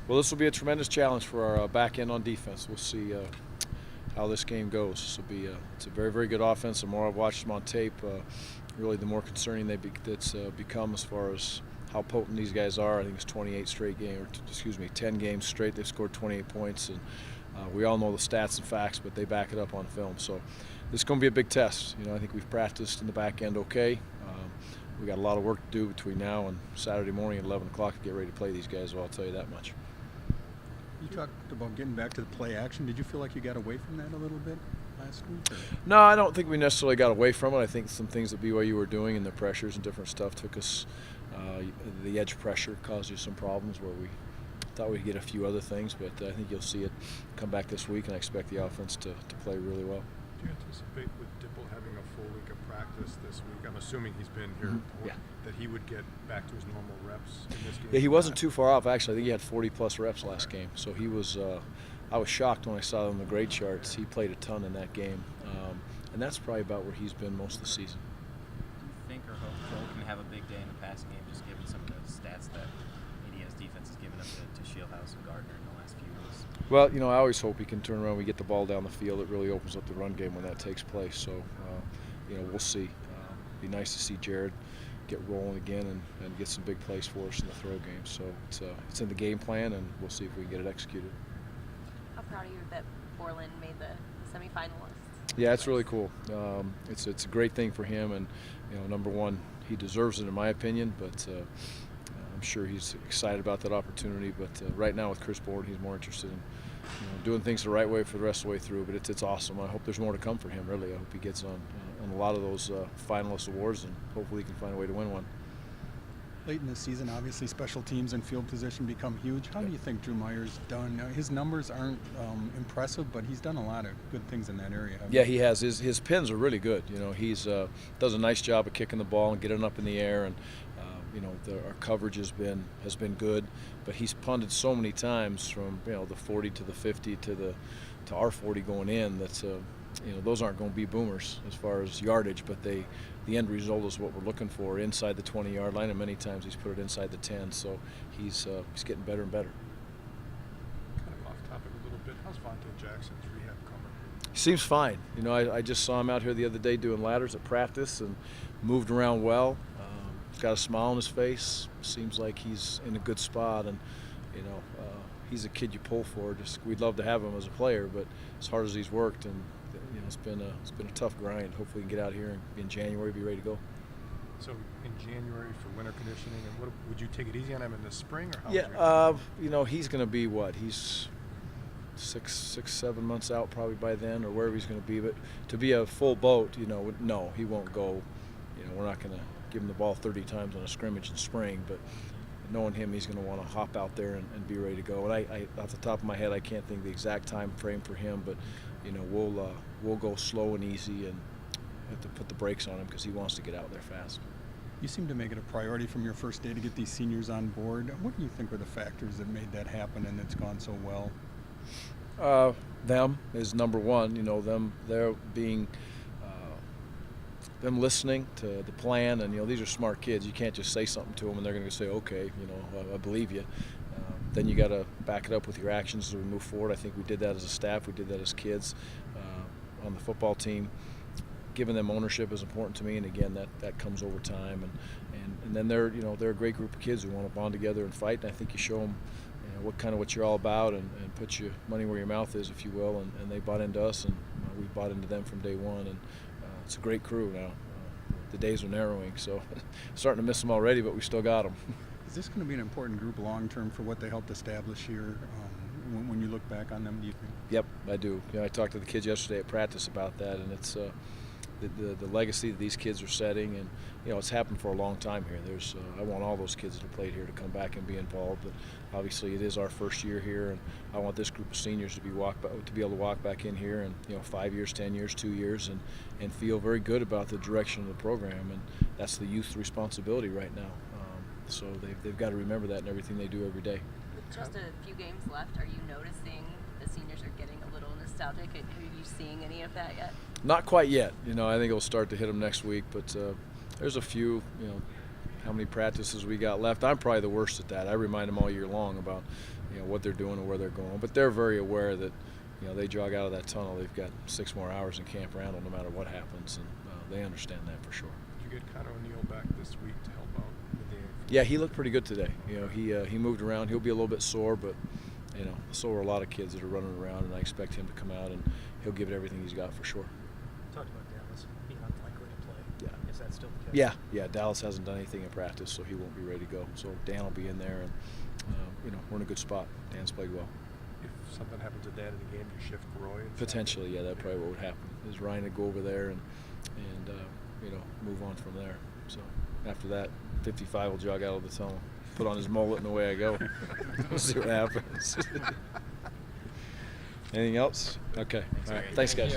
Well, this will be a tremendous challenge for our back end on defense. We'll see how this game goes. This will be it's a very, very good offense. The more I've watched them on tape, really the more concerning it's become as far as how potent these guys are. I think it's 28 straight games, or excuse me, 10 games straight. They've scored 28 points, and we all know the stats and facts, but they back it up on film. So this is going to be a big test. I think we've practiced in the back end okay. We got a lot of work to do between now and Saturday morning at 11 o'clock to get ready to play these guys. Well, I'll tell you that much. You talked about getting back to the play action. Did you feel like you got away from that a little bit last week? Or? No, I don't think we necessarily got away from it. I think some things that BYU were doing and the pressures and different stuff took us. The edge pressure caused you some problems where we thought we'd get a few other things, but I think you'll see it come back this week, and I expect the offense to play really well. Do you anticipate with Dipple having a full week of practice this week? I'm assuming he's been here before, that he would get back to his normal reps in this game. Yeah, he wasn't too far off, actually. I think he had 40-plus reps last game. So he was I was shocked when I saw him on the grade charts. He played a ton in that game. And that's probably about where he's been most of the season. Do you think or hope Joel can have a big day in the passing game, just given some of the stats that Indiana's defense has given up to Shieldhouse and Gardner in the last few weeks? Well, I always hope he can turn around. We get the ball down the field. It really opens up the run game when that takes place. So, we'll see. It'd be nice to see Jared get rolling again and get some big plays for us in the throw game. So it's in the game plan, and we'll see if we can get it executed. How proud are you that Borland made the semifinalists? Yeah, it's really cool. It's a great thing for him, and number one, he deserves it in my opinion. But I'm sure he's excited about that opportunity. But right now with Chris Board, he's more interested in doing things the right way for the rest of the way through. But it's awesome. I hope there's more to come for him. Really, I hope he gets on a lot of those finalist awards, and hopefully he can find a way to win one. Late in the season, obviously, special teams and field position become huge. How do you think Drew Meyer's done? His numbers aren't impressive, but he's done a lot of good things in that area. Yeah, he has. His pins are really good. He's does a nice job of kicking the ball and getting up in the air, and our coverage has been good. But he's punted so many times from the 40 to the 50 to our 40 going in. That's those aren't going to be boomers as far as yardage, but the end result is what we're looking for inside the 20-yard line, and many times he's put it inside the 10. So he's getting better and better. Kind of off topic a little bit. How's Vontae Jackson's rehab coming? He seems fine. I just saw him out here the other day doing ladders at practice and moved around well. He's got a smile on his face. Seems like he's in a good spot, and he's a kid you pull for. We'd love to have him as a player, but as hard as he's worked, and it's been a tough grind. Hopefully we can get out here and in January be ready to go. So in January for winter conditioning, and what would you take it easy on him in the spring, or how? Yeah, he's going to be what? He's 6-7 months out probably by then, or wherever he's going to be. But to be a full boat, no, he won't go. We're not going to give him the ball 30 times on a scrimmage in spring, but knowing him, he's going to want to hop out there and be ready to go. And I off the top of my head, I can't think the exact time frame for him, but we'll go slow and easy and have to put the brakes on him because he wants to get out there fast. You seem to make it a priority from your first day to get these seniors on board. What do you think were the factors that made that happen and it's gone so well? Them is number one. They're being them listening to the plan, and these are smart kids. You can't just say something to them and they're going to say, okay, I believe you. Then you got to back it up with your actions as we move forward. I think we did that as a staff. We did that as kids on the football team. Giving them ownership is important to me, and again, that comes over time. And then they're a great group of kids who want to bond together and fight. And I think you show them what you're all about, and put your money where your mouth is, if you will. And they bought into us, and we bought into them from day one. And it's a great crew now. The days are narrowing, so starting to miss them already, but we still got them. Is this going to be an important group long-term for what they helped establish here when you look back on them, do you think? Yep, I do. I talked to the kids yesterday at practice about that, and it's the legacy that these kids are setting, and it's happened for a long time here. I want all those kids that have played here to come back and be involved, but obviously it is our first year here, and I want this group of seniors to be able to walk back in here and 5 years, 10 years, 2 years, and feel very good about the direction of the program, and that's the youth's responsibility right now. So they've got to remember that in everything they do every day. With just a few games left, are you noticing the seniors are getting a little nostalgic? Are you seeing any of that yet? Not quite yet. I think it'll start to hit them next week, but there's a few, how many practices we got left. I'm probably the worst at that. I remind them all year long about what they're doing and where they're going. But they're very aware that they jog out of that tunnel. They've got 6 more hours in Camp Randall no matter what happens, and they understand that for sure. Did you get Connor O'Neill back this week to help out with the infield? Yeah, he looked pretty good today. He moved around. He'll be a little bit sore, but so are a lot of kids that are running around, and I expect him to come out and he'll give it everything he's got for sure. Talked about Dallas being unlikely to play. Yeah. Is that still the case? Yeah. Dallas hasn't done anything in practice, so he won't be ready to go. So Dan will be in there, and we're in a good spot. Dan's played well. If something happened to Dad in the game, do you shift Roy? Potentially, yeah. That's probably what would happen. Is Ryan would go over there and move on from there. So after that, 55 will jog out of the tunnel, put on his mullet, and away I go. We'll see what happens. Anything else? Okay. All right. Thanks, guys.